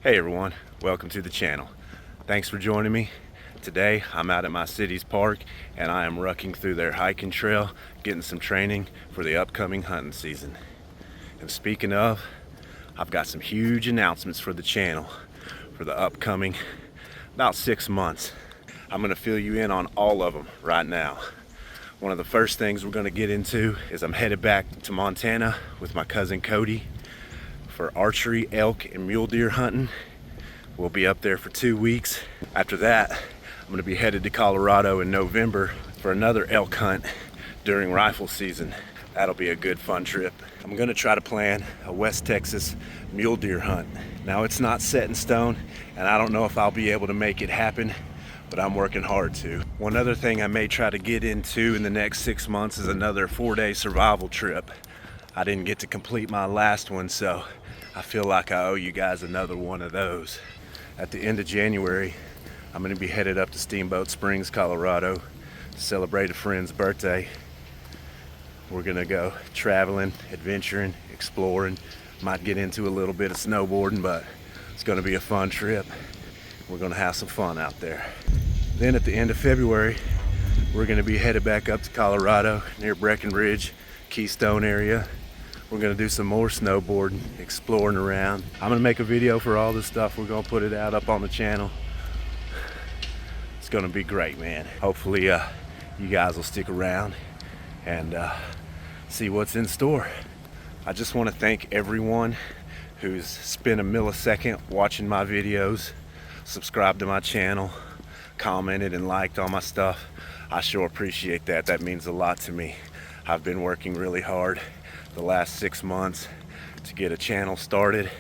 Hey everyone, welcome to the channel. Thanks for joining me. Today I'm out at my city's park and I am rucking through their hiking trail, getting some training for the upcoming hunting season. And speaking of, I've got some huge announcements for the channel for the upcoming about 6 months. I'm going to fill you in on all of them right now. One of the first things we're going to get into is I'm headed back to Montana with my cousin Cody for archery, elk, and mule deer hunting. We'll be up there for 2 weeks. After that, I'm gonna be headed to Colorado in November for another elk hunt during rifle season. That'll be a good fun trip. I'm gonna try to plan a West Texas mule deer hunt. Now it's not set in stone and I don't know if I'll be able to make it happen, but I'm working hard to. One other thing I may try to get into in the next 6 months is another 4-day survival trip. I didn't get to complete my last one, so I feel like I owe you guys another one of those. At the end of January, I'm gonna be headed up to Steamboat Springs, Colorado to celebrate a friend's birthday. We're gonna go traveling, adventuring, exploring. Might get into a little bit of snowboarding, but it's gonna be a fun trip. We're gonna have some fun out there. Then at the end of February, we're gonna be headed back up to Colorado near Breckenridge, Keystone area. We're gonna do some more snowboarding, exploring around. I'm gonna make a video for all this stuff. We're gonna put it out up on the channel. It's gonna be great, man. Hopefully you guys will stick around and see what's in store. I just wanna thank everyone who's spent a millisecond watching my videos, subscribed to my channel, commented and liked all my stuff. I sure appreciate that. That means a lot to me. I've been working really hard the last 6 months to get a channel started,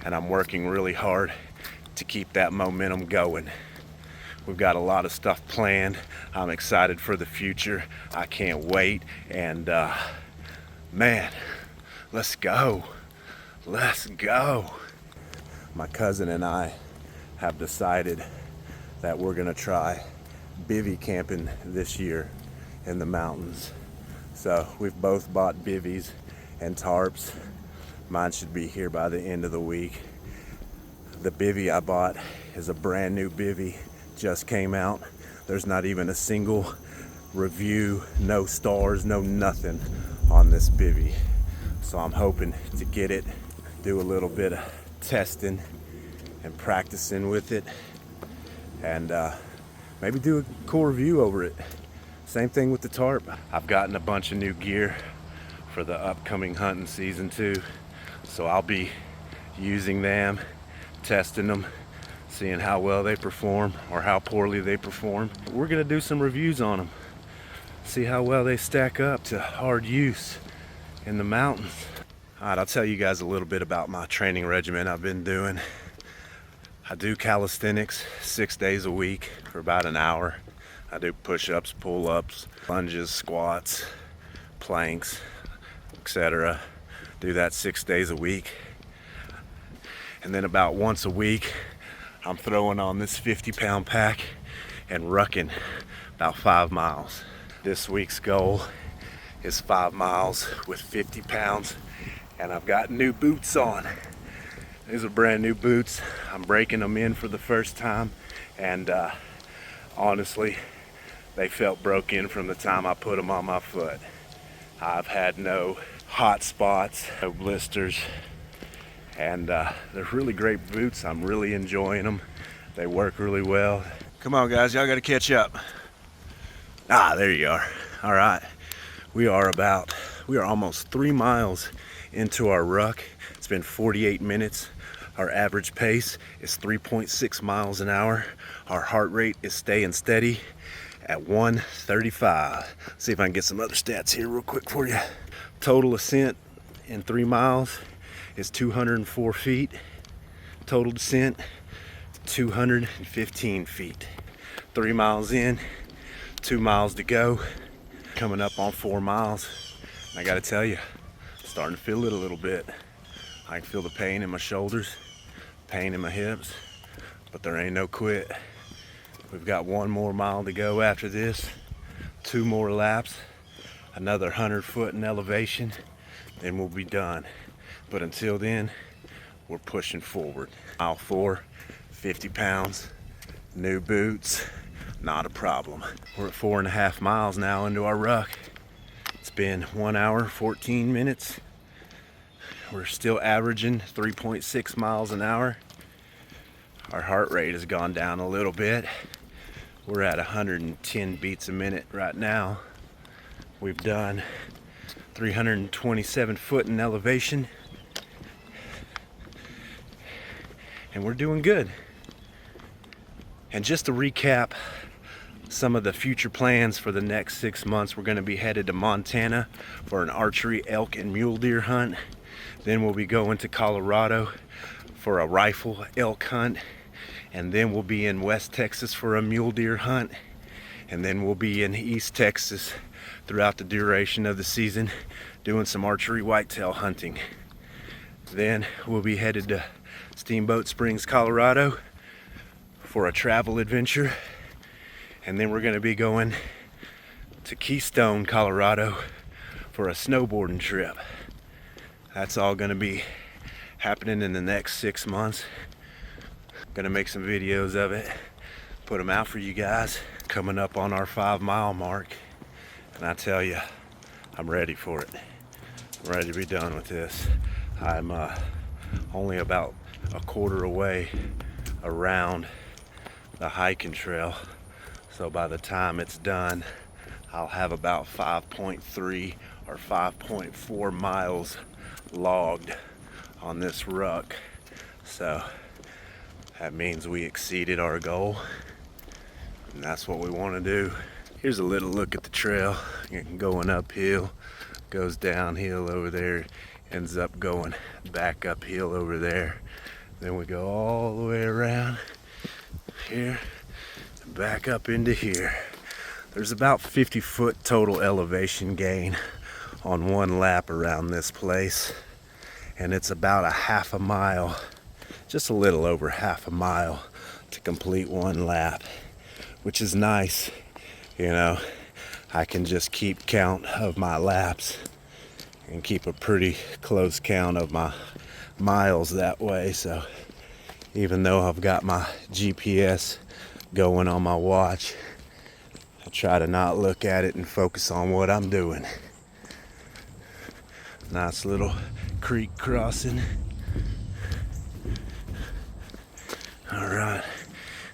and I'm working really hard to keep that momentum going. We've got a lot of stuff planned. I'm excited for the future. I can't wait, and man, let's go. Let's go. My cousin and I have decided that we're gonna try bivvy camping this year in the mountains. So we've both bought bivvies and tarps. Mine should be here by the end of the week. The bivvy I bought is a brand new bivvy, just came out. There's not even a single review, no stars, no nothing on this bivvy. So I'm hoping to get it, do a little bit of testing and practicing with it, and maybe do a cool review over it. Same thing with the tarp. I've gotten a bunch of new gear for the upcoming hunting season too. So I'll be using them, testing them, seeing how well they perform or how poorly they perform. We're gonna do some reviews on them. See how well they stack up to hard use in the mountains. All right, I'll tell you guys a little bit about my training regimen I've been doing. I do calisthenics 6 days a week for about an hour. I do push-ups, pull-ups, lunges, squats, planks, etc. Do that 6 days a week. And then about once a week, I'm throwing on this 50-pound pack and rucking about 5 miles. This week's goal is 5 miles with 50 pounds, and I've got new boots on. These are brand new boots. I'm breaking them in for the first time, and honestly, they felt broke in from the time I put them on my foot. I've had no hot spots, no blisters, and they're really great boots. I'm really enjoying them. They work really well. Come on guys, y'all gotta catch up. There you are. All right, we are almost 3 miles into our ruck. It's been 48 minutes. Our average pace is 3.6 miles an hour. Our heart rate is staying steady at 135. See if I can get some other stats here real quick for you. Total ascent in 3 miles is 204 feet. Total descent, 215 feet. 3 miles in, 2 miles to go. Coming up on 4 miles. And I gotta tell you, I'm starting to feel it a little bit. I can feel the pain in my shoulders, pain in my hips, but there ain't no quit. We've got 1 more mile to go after this, 2 more laps, another 100 foot in elevation, then we'll be done. But until then, we're pushing forward. Mile 4, 50 pounds, new boots, not a problem. We're at 4.5 miles now into our ruck. It's been 1 hour, 14 minutes. We're still averaging 3.6 miles an hour. Our heart rate has gone down a little bit. We're at 110 beats a minute right now. We've done 327 foot in elevation. And we're doing good. And just to recap some of the future plans for the next 6 months, we're going to be headed to Montana for an archery elk and mule deer hunt. Then we'll be going to Colorado for a rifle elk hunt. And then we'll be in West Texas for a mule deer hunt. And then we'll be in East Texas throughout the duration of the season doing some archery whitetail hunting. Then we'll be headed to Steamboat Springs, Colorado for a travel adventure. And then we're going to be going to Keystone, Colorado for a snowboarding trip. That's all going to be happening in the next 6 months. Going to make some videos of it, put them out for you guys. Coming up on our 5-mile mark. And I tell you, I'm ready for it. I'm ready to be done with this. I'm only about a quarter away around the hiking trail. So by the time it's done, I'll have about 5.3 or 5.4 miles logged on this ruck. So that means we exceeded our goal, and that's what we want to do. Here's a little look at the trail. Going uphill, goes downhill over there, ends up going back uphill over there. Then we go all the way around here and back up into here. There's about 50 foot total elevation gain on one lap around this place. And it's about a half a mile, just a little over half a mile to complete one lap, which is nice. You know, I can just keep count of my laps and keep a pretty close count of my miles that way. So even though I've got my GPS going on my watch, I try to not look at it and focus on what I'm doing. Nice little creek crossing. All right,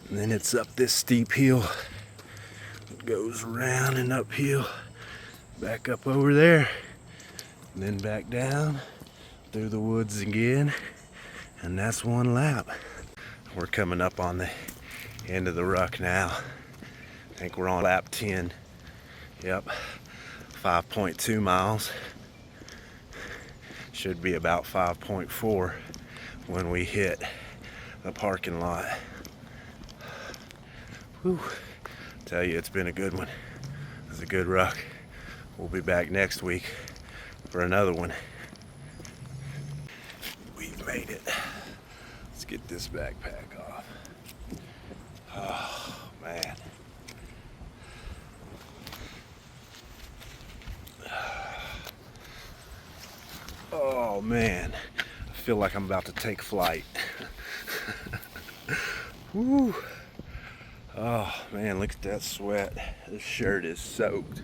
and then it's up this steep hill. It goes around and uphill, back up over there, and then back down through the woods again, and that's one lap. We're coming up on the end of the ruck now. I think we're on lap 10. Yep, 5.2 miles. Should be about 5.4 when we hit the parking lot. Whew. Tell you, it's been a good one. It's a good ruck. We'll be back next week for another one. We've made it. Let's get this backpack off. Oh, man. Oh, man. I feel like I'm about to take flight. Woo. Oh, man, look at that sweat. This shirt is soaked.